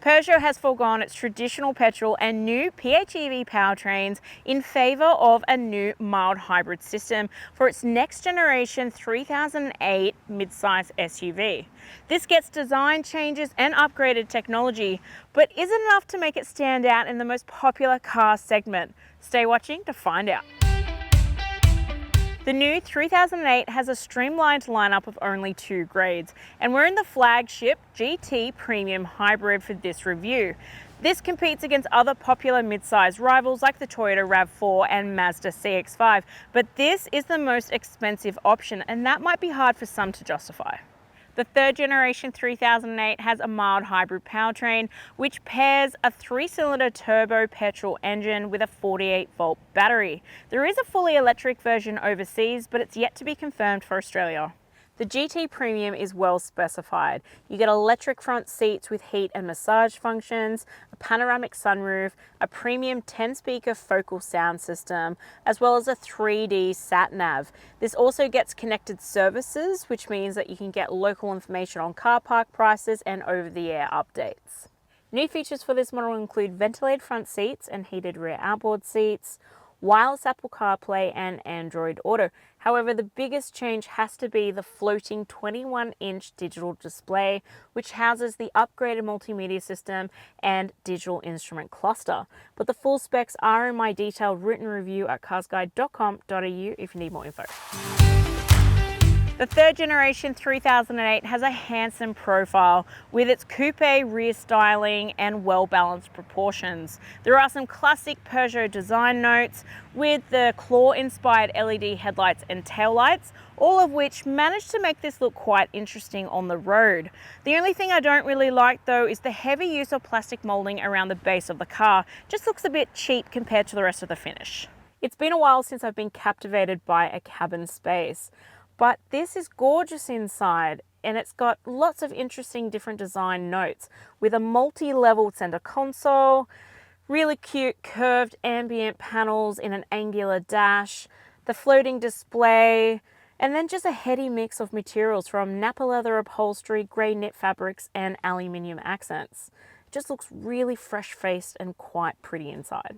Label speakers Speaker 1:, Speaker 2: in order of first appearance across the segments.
Speaker 1: Peugeot has foregone its traditional petrol and new PHEV powertrains in favour of a new mild hybrid system for its next generation 3008 midsize SUV. This gets design changes and upgraded technology, but isn't enough to make it stand out in the most popular car segment. Stay watching to find out. The new 3008 has a streamlined lineup of only 2 grades, and we're in the flagship GT Premium Hybrid for this review. This competes against other popular mid-size rivals like the Toyota RAV4 and Mazda CX-5, but this is the most expensive option, and that might be hard for some to justify. The third generation 3008 has a mild hybrid powertrain, which pairs a 3-cylinder turbo-petrol engine with a 48-volt battery. There is a fully electric version overseas, but it's yet to be confirmed for Australia. The GT Premium is well specified. You get electric front seats with heat and massage functions, a panoramic sunroof, a premium 10-speaker focal sound system, as well as a 3D sat-nav. This also gets connected services, which means that you can get local information on car park prices and over-the-air updates. New features for this model include ventilated front seats and heated rear outboard seats, wireless Apple CarPlay and Android Auto. However, the biggest change has to be the floating 21-inch digital display, which houses the upgraded multimedia system and digital instrument cluster. But the full specs are in my detailed written review at carsguide.com.au if you need more info. The third generation 3008 has a handsome profile with its coupe rear styling and well-balanced proportions. There are some classic Peugeot design notes with the claw-inspired LED headlights and taillights, all of which manage to make this look quite interesting on the road. The only thing I don't really like though is the heavy use of plastic molding around the base of the car. Just looks a bit cheap compared to the rest of the finish. It's been a while since I've been captivated by a cabin space. But this is gorgeous inside, and it's got lots of interesting different design notes with a multi-level center console, really cute curved ambient panels in an angular dash, the floating display, and then just a heady mix of materials from Napa leather upholstery, grey knit fabrics, and aluminium accents. It just looks really fresh-faced and quite pretty inside.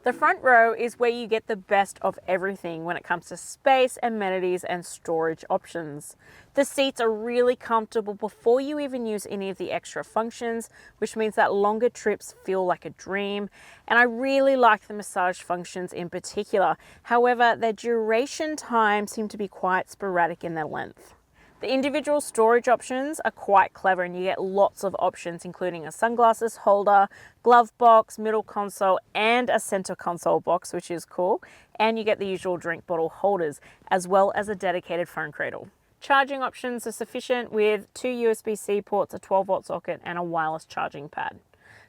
Speaker 1: The front row is where you get the best of everything when it comes to space, amenities, and storage options. The seats are really comfortable before you even use any of the extra functions, which means that longer trips feel like a dream. And I really like the massage functions in particular. However, their duration time seem to be quite sporadic in their length. The individual storage options are quite clever, and you get lots of options, including a sunglasses holder, glove box, middle console, and a center console box, which is cool. And you get the usual drink bottle holders, as well as a dedicated phone cradle. Charging options are sufficient with 2 USB-C ports, a 12-volt socket, and a wireless charging pad.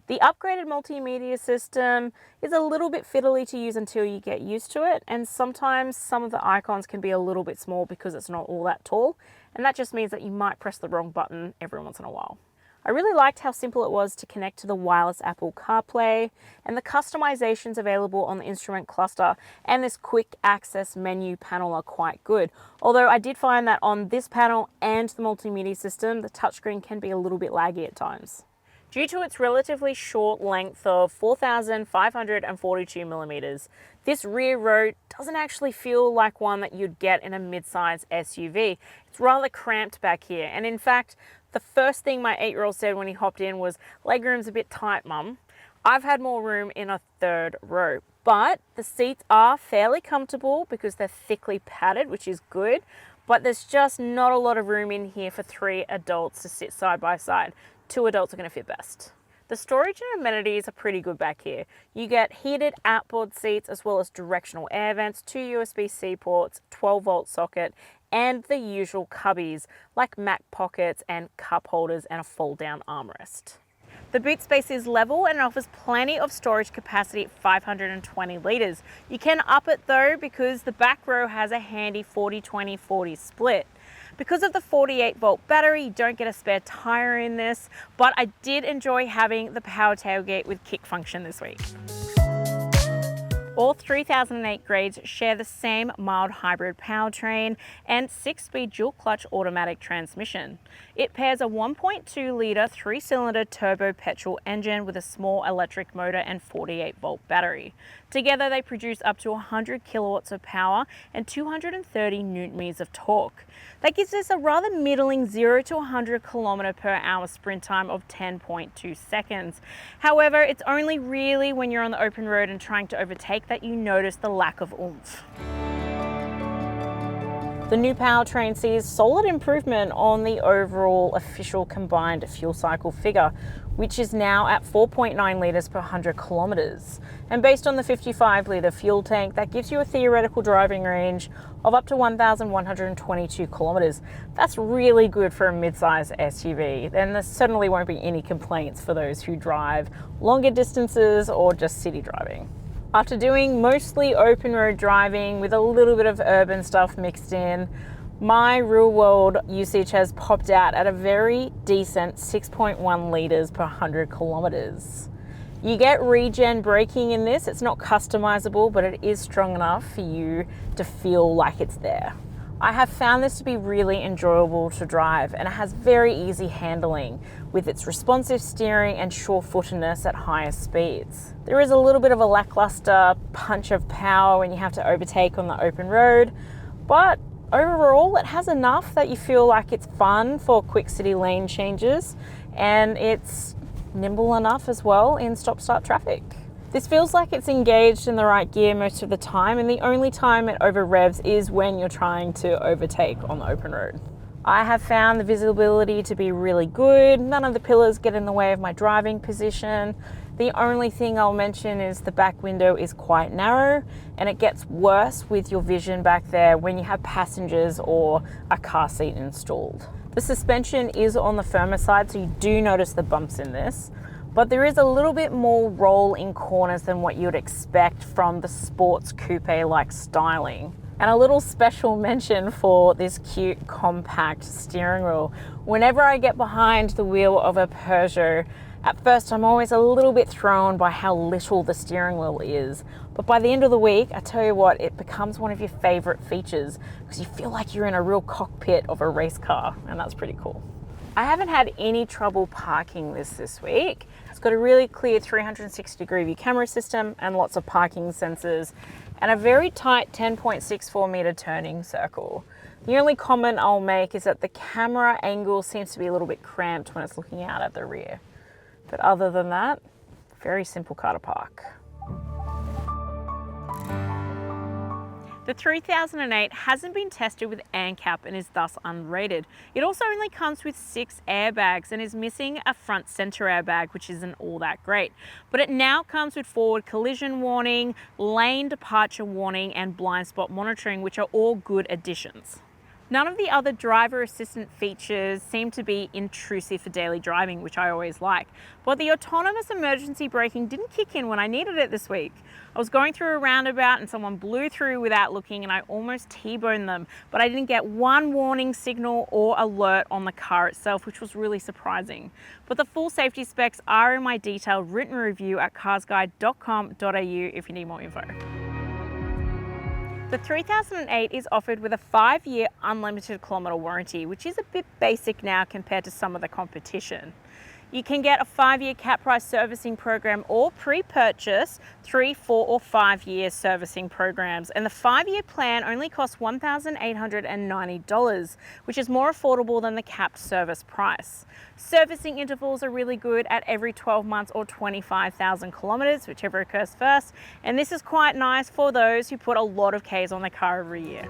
Speaker 1: The upgraded multimedia system is a little bit fiddly to use until you get used to it, and sometimes some of the icons can be a little bit small because it's not all that tall, and that just means that you might press the wrong button every once in a while. I really liked how simple it was to connect to the wireless Apple CarPlay, and the customizations available on the instrument cluster and this quick access menu panel are quite good. Although I did find that on this panel and the multimedia system, the touchscreen can be a little bit laggy at times. Due to its relatively short length of 4,542 millimeters, this rear row doesn't actually feel like one that you'd get in a mid-size SUV. It's rather cramped back here, and in fact, the first thing my 8-year-old said when he hopped in was, "Legroom's a bit tight, Mum." I've had more room in a third row, but the seats are fairly comfortable because they're thickly padded, which is good, but there's just not a lot of room in here for 3 adults to sit side by side. 2 adults are going to fit best. The storage and amenities are pretty good back here. You get heated outboard seats as well as directional air vents, 2 USB-C ports, 12-volt socket, and the usual cubbies like Mac pockets and cup holders and a fold-down armrest. The boot space is level and offers plenty of storage capacity at 520 litres. You can up it though because the back row has a handy 40-20-40 split. Because of the 48-volt battery, you don't get a spare tyre in this, but I did enjoy having the power tailgate with kick function this week. All 3008 grades share the same mild hybrid powertrain and 6-speed dual-clutch automatic transmission. It pairs a 1.2-litre 3-cylinder turbo-petrol engine with a small electric motor and 48-volt battery. Together they produce up to 100 kilowatts of power and 230 newton-meters of torque. That gives us a rather middling 0 to 100 km/h sprint time of 10.2 seconds. However, it's only really when you're on the open road and trying to overtake that you notice the lack of oomph. The new powertrain sees solid improvement on the overall official combined fuel cycle figure, which is now at 4.9 litres per 100 kilometres. And based on the 55-litre fuel tank, that gives you a theoretical driving range of up to 1,122 kilometres. That's really good for a mid-size SUV, and there certainly won't be any complaints for those who drive longer distances or just city driving. After doing mostly open road driving with a little bit of urban stuff mixed in, my real world usage has popped out at a very decent 6.1 litres per 100 kilometres. You get regen braking in this. It's not customizable, but it is strong enough for you to feel like it's there. I have found this to be really enjoyable to drive, and it has very easy handling with its responsive steering and sure-footedness at higher speeds. There is a little bit of a lackluster punch of power when you have to overtake on the open road, but overall it has enough that you feel like it's fun for quick city lane changes, and it's nimble enough as well in stop-start traffic. This feels like it's engaged in the right gear most of the time, and the only time it over revs is when you're trying to overtake on the open road. I have found the visibility to be really good. None of the pillars get in the way of my driving position. The only thing I'll mention is the back window is quite narrow, and it gets worse with your vision back there when you have passengers or a car seat installed. The suspension is on the firmer side, so you do notice the bumps in this. But there is a little bit more roll in corners than what you'd expect from the sports coupe-like styling. And a little special mention for this cute compact steering wheel. Whenever I get behind the wheel of a Peugeot, at first I'm always a little bit thrown by how little the steering wheel is. But by the end of the week, I tell you what, it becomes one of your favorite features because you feel like you're in a real cockpit of a race car, and that's pretty cool. I haven't had any trouble parking this week. It's got a really clear 360-degree view camera system and lots of parking sensors and a very tight 10.64 meter turning circle. The only comment I'll make is that the camera angle seems to be a little bit cramped when it's looking out at the rear. But other than that, very simple car to park. The 3008 hasn't been tested with ANCAP and is thus unrated. It also only comes with 6 airbags and is missing a front center airbag, which isn't all that great. But it now comes with forward collision warning, lane departure warning, and blind spot monitoring, which are all good additions. None of the other driver assistant features seem to be intrusive for daily driving, which I always like. But the autonomous emergency braking didn't kick in when I needed it this week. I was going through a roundabout and someone blew through without looking, and I almost T-boned them, but I didn't get one warning signal or alert on the car itself, which was really surprising. But the full safety specs are in my detailed written review at carsguide.com.au if you need more info. The 3008 is offered with a 5-year unlimited kilometre warranty, which is a bit basic now compared to some of the competition. You can get a 5-year cap price servicing program or pre-purchase 3, 4 or 5-year servicing programs, and the 5-year plan only costs $1,890, which is more affordable than the capped service price. Servicing intervals are really good at every 12 months or 25,000 kilometres, whichever occurs first, and this is quite nice for those who put a lot of Ks on their car every year.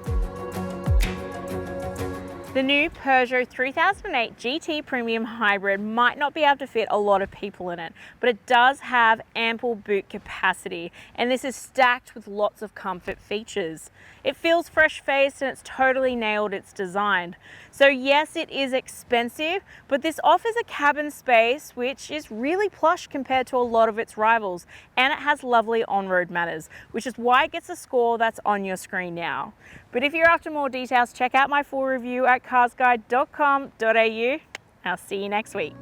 Speaker 1: The new Peugeot 3008 GT Premium Hybrid might not be able to fit a lot of people in it, but it does have ample boot capacity, and this is stacked with lots of comfort features. It feels fresh-faced and it's totally nailed its design. So yes, it is expensive, but this offers a cabin space which is really plush compared to a lot of its rivals, and it has lovely on-road manners, which is why it gets a score that's on your screen now. But if you're after more details, check out my full review at carsguide.com.au. I'll see you next week.